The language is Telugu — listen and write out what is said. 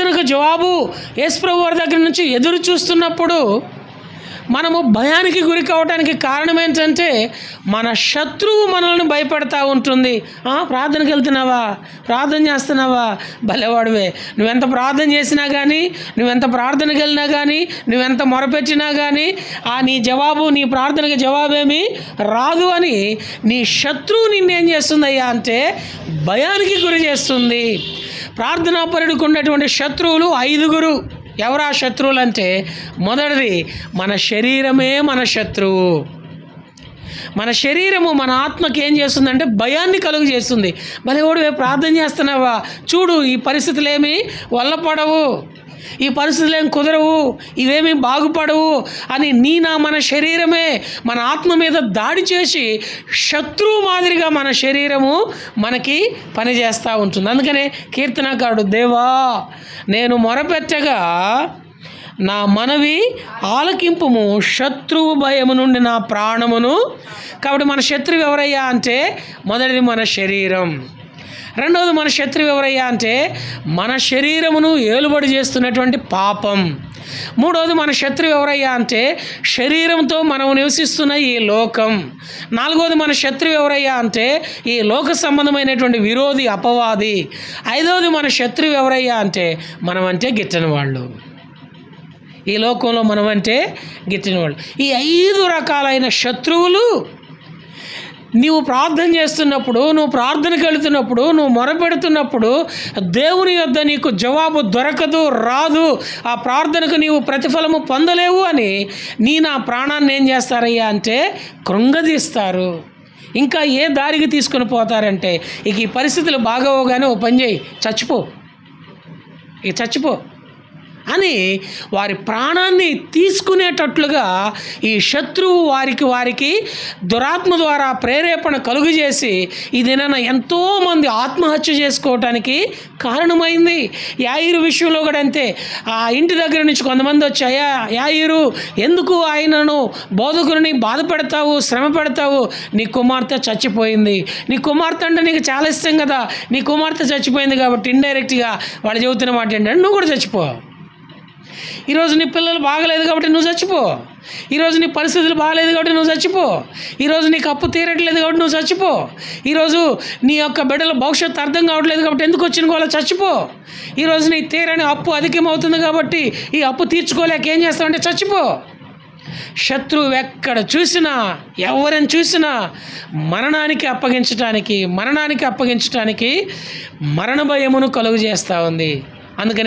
ప్రార్థనకు జవాబు యేసుప్రభు వారి దగ్గర నుంచి ఎదురు చూస్తున్నప్పుడు మనము భయానికి గురి కావడానికి కారణం ఏంటంటే మన శత్రువు మనల్ని భయపెడతా ఉంటుంది. ప్రార్థనకి వెళ్తున్నావా, ప్రార్థన చేస్తున్నావా, భలేవాడివే, నువ్వెంత ప్రార్థన చేసినా కానీ, నువ్వెంత ప్రార్థనకి వెళ్ళినా కానీ, నువ్వెంత మొరపెట్టినా కానీ నీ జవాబు, నీ ప్రార్థనకి జవాబేమీ రాదు అని నీ శత్రువు నిన్నేం చేస్తుందయ్యా అంటే భయానికి గురి చేస్తుంది. ప్రార్థనాపరుడికి ఉన్నటువంటి శత్రువులు 5. ఎవరా శత్రువులు అంటే, మొదటిది మన శరీరమే మన శత్రువు. మన శరీరము మన ఆత్మకి ఏం చేస్తుందంటే భయాన్ని కలుగు చేస్తుంది. భలేవాడు ప్రార్థన చేస్తున్నావా, చూడు ఈ పరిస్థితులు ఏమి వల్లపడవు, ఈ పరిస్థితులు ఏమి కుదరవు, ఇవేమీ బాగుపడవు అని మన శరీరమే మన ఆత్మ మీద దాడి చేసి శత్రువు మాదిరిగా మన శరీరము మనకి పనిచేస్తూ ఉంటుంది. అందుకనే కీర్తనకారుడు, దేవా నేను మొరపెట్టగా నా మనవి ఆలకింపుము, శత్రువు భయము నుండి నా ప్రాణమును. కాబట్టి మన శత్రువు ఎవరయ్యా అంటే మొదటిది మన శరీరం. రెండవది మన శత్రువు ఎవరయ్యా అంటే మన శరీరమును ఏలుబడి చేస్తున్నటువంటి పాపం. మూడవది మన శత్రువు ఎవరయ్యా అంటే శరీరంతో మనం నివసిస్తున్న ఈ లోకం. నాలుగవది మన శత్రువు ఎవరయ్యా అంటే ఈ లోక సంబంధమైనటువంటి విరోధి, అపవాది. ఐదవది మన శత్రువు ఎవరయ్యా అంటే మనమంటే గిట్టని వాళ్ళు. ఈ లోకంలో మనమంటే గిట్టని వాళ్ళు. ఈ 5 రకాలైన శత్రువులు నీవు ప్రార్థన చేస్తున్నప్పుడు, నువ్వు ప్రార్థనకి వెళుతున్నప్పుడు, నువ్వు మొరపెడుతున్నప్పుడు దేవుని యొద్ద నీకు జవాబు దొరకదు, రాదు, ఆ ప్రార్థనకు నీవు ప్రతిఫలము పొందలేవు అని నా ప్రాణాన్ని ఏం చేస్తారయ్యా అంటే కృంగదీస్తారు. ఇంకా ఏ దారికి తీసుకొని పోతారంటే, ఇక ఈ పరిస్థితులు బాగోగానే ఓ పని చేయి, చచ్చిపో అని వారి ప్రాణాన్ని తీసుకునేటట్లుగా ఈ శత్రువు వారికి దురాత్మ ద్వారా ప్రేరేపణ కలుగు చేసి ఇదేనా ఎంతోమంది ఆత్మహత్య చేసుకోవటానికి కారణమైంది. యాయిరు విషయంలో కూడా అంతే. ఆ ఇంటి దగ్గర నుంచి కొంతమంది వచ్చాయా, యాయిరు ఎందుకు ఆయనను బోధకుని బాధ పెడతావు, శ్రమ పెడతావు, నీ కుమార్తె చచ్చిపోయింది, నీ కుమార్తె అంటే నీకు చాలా ఇష్టం కదా, నీ కుమార్తె చచ్చిపోయింది కాబట్టి ఇండైరెక్ట్గా వాళ్ళు చెబుతున్న మాట ఏంటంటే నువ్వు కూడా చచ్చిపో. ఈరోజు నీ పిల్లలు బాగలేదు కాబట్టి నువ్వు చచ్చిపో. ఈరోజు నీ పరిస్థితులు బాగలేదు కాబట్టి నువ్వు చచ్చిపో. ఈరోజు నీకు అప్పు తీరట్లేదు కాబట్టి నువ్వు చచ్చిపో. ఈరోజు నీ యొక్క బిడ్డల భవిష్యత్తు అర్థం కావట్లేదు కాబట్టి ఎందుకు వచ్చిన వాళ్ళ చచ్చిపో. ఈరోజు నీ తీరని అప్పు అధికమవుతుంది కాబట్టి ఈ అప్పు తీర్చుకోలేక ఏం చేస్తావంటే చచ్చిపో. శత్రువు ఎక్కడ చూసినా, ఎవరిని చూసినా మరణానికి అప్పగించటానికి మరణ భయమును కలుగు చేస్తూ ఉంది. అందుకని